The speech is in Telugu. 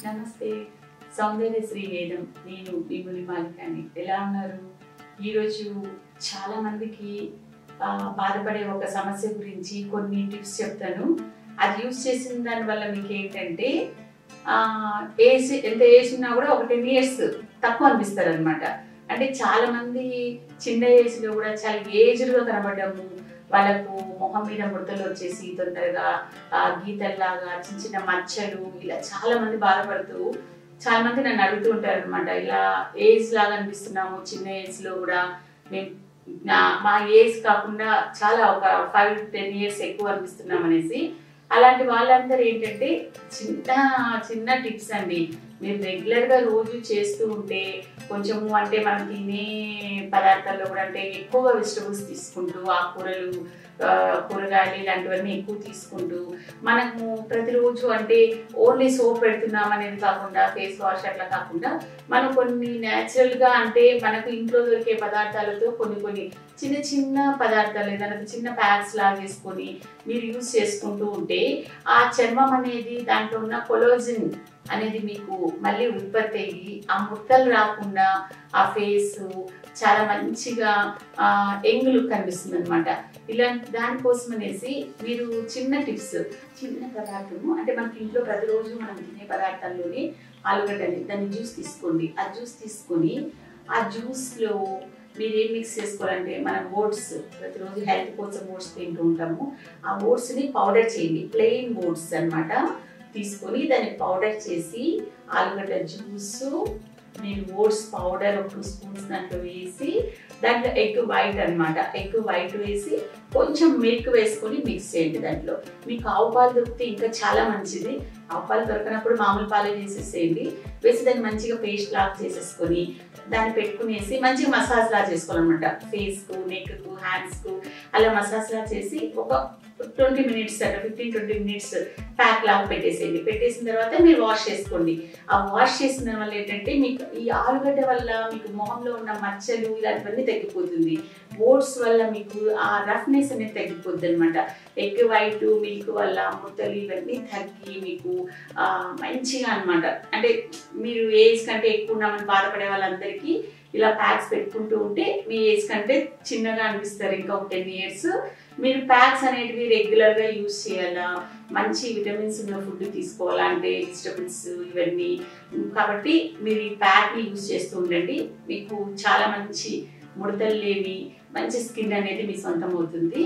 నమస్తే. సౌందర్యశ్రీ వేదం. నేను భీముని మాలికాని. ఎలా ఉన్నారు? ఈరోజు చాలా మందికి బాధపడే ఒక సమస్య గురించి కొన్ని టిప్స్ చెప్తాను. అది యూజ్ చేసిన దాని వల్ల మీకు ఏంటంటే ఏజ్ ఎంత ఏజ్ ఉన్నా కూడా ఒక 10 years తక్కువ అనిపిస్తారు అనమాట. అంటే చాలా మంది చిన్న ఏజ్లో కూడా చాలా ఏజ్డ్గా కనబడము, వాళ్ళకు మొహం మీద ముడతలు వచ్చేసి తొందరగా గీతల్లాగా చిన్న చిన్న మచ్చలు, ఇలా చాలా మంది బాధపడుతూ చాలా మంది నన్ను అడుగుతూ ఉంటారు అనమాట. ఇలా ఏజ్ లాగా అనిపిస్తున్నాము, చిన్న ఏజ్లో కూడా మేము మా ఏజ్ కాకుండా చాలా ఒక 5 to 10 years ఎక్కువ అనిపిస్తున్నాం అనేసి. అలాంటి వాళ్ళందరూ ఏంటంటే చిన్న చిన్న టిప్స్ అండి. మీరు రెగ్యులర్గా రోజు చేస్తూ ఉంటే కొంచెము, అంటే మనం తినే పదార్థాల్లో కూడా అంటే ఎక్కువగా వెజిటబుల్స్ తీసుకుంటూ, ఆకుకూరలు, కూరగాయలు ఇలాంటివన్నీ ఎక్కువ తీసుకుంటూ, మనము ప్రతిరోజు అంటే ఓన్లీ సోప్ పెడుతున్నాం అనేది కాకుండా, ఫేస్ వాష్ అట్లా కాకుండా మనం కొన్ని న్యాచురల్గా అంటే మనకు ఇంట్లో దొరికే పదార్థాలతో కొన్ని చిన్న చిన్న పదార్థాలు ఏదైనా చిన్న ప్యాక్స్ లాగా వేసుకొని మీరు యూజ్ చేసుకుంటూ ఉంటే ఆ చర్మం అనేది, దాంట్లో ఉన్న కొలాజిన్ అనేది మీకు మళ్ళీ ఉత్పత్తి అయ్యి ఆ ముడతలు రాకుండా ఆ ఫేస్ చాలా మంచిగా యంగ్ లుక్ కనిపిస్తుంది అనమాట. ఇలాంటి దానికోసం అనేసి మీరు చిన్న టిప్స్, చిన్న పదార్థము అంటే మనకి ఇంట్లో ప్రతిరోజు మనం తినే పదార్థాల్లోనే ఆలుగడ్డని దాన్ని జ్యూస్ తీసుకోండి. ఆ జ్యూస్ తీసుకొని ఆ జ్యూస్లో మీరు ఏం మిక్స్ చేసుకోవాలంటే, మనం ఓట్స్ ప్రతిరోజు హెల్త్ కోసం ఓట్స్ తింటూ ఉంటాము. ఆ ఓట్స్ని పౌడర్ చేయండి, ప్లెయిన్ ఓట్స్ అనమాట. తీసుకొని దాన్ని పౌడర్ చేసి ఆలుగడ్డ జ్యూసు, మీరు ఓట్స్ పౌడర్ ఒక 2 spoons దాంట్లో వేసి, దాంట్లో ఎగ్ వైట్ అనమాట, ఎగ్ వైట్ వేసి కొంచెం మిల్క్ వేసుకొని మిక్స్ చేయండి. దాంట్లో మీకు ఆవు పాలు దొరికితే ఇంకా చాలా మంచిది. ఆవు పాలు దొరకనప్పుడు మామూలు పాలు వేసేసేయండి. వేసి దాన్ని మంచిగా పేస్ట్ లాగా చేసేసుకొని దాన్ని పెట్టుకునేసి మంచిగా మసాజ్ లాగా చేసుకోవాలన్నమాట. ఫేస్కు, నెక్కు, హ్యాండ్స్కు అలా మసాజ్ లాగా చేసి ఒక 20 minutes అట్లా 15-20 minutes ప్యాక్ లాగా పెట్టేసేయండి. పెట్టేసిన తర్వాత మీరు వాష్ చేసుకోండి. ఆ వాష్ చేసిన వల్ల ఏంటంటే మీకు ఈ ఆలుగడ్డ వల్ల మీకు మొహంలో ఉన్న మచ్చలు ఇలాంటివన్నీ తగ్గిపోతుంది. ఓట్స్ వల్ల మీకు ఆ రఫ్నెస్ అనేది తగ్గిపోద్ది అనమాట. ఎగ్ వైట్, మిల్క్ వల్ల ముడతలు ఇవన్నీ తగ్గి మీకు మంచిగా అనమాట. అంటే మీరు ఏజ్ కంటే ఎక్కువ ఉన్నామని బాధపడే వాళ్ళందరికీ ఇలా ప్యాక్స్ పెట్టుకుంటూ ఉంటే మీ ఏజ్ కంటే చిన్నగా అనిపిస్తారు. ఇంకా ఒక 10 years మీరు ప్యాక్స్ అనేటివి రెగ్యులర్గా యూజ్ చేయాలా, మంచి విటమిన్స్ ఉన్న ఫుడ్ తీసుకోవాలా, అంటే వెజిటబుల్స్ ఇవన్నీ. కాబట్టి మీరు ఈ ప్యాక్ని యూజ్ చేస్తూ ఉండండి. మీకు చాలా మంచి ముడతలు లేని మంచి స్కిన్ అనేది మీ సొంతం అవుతుంది.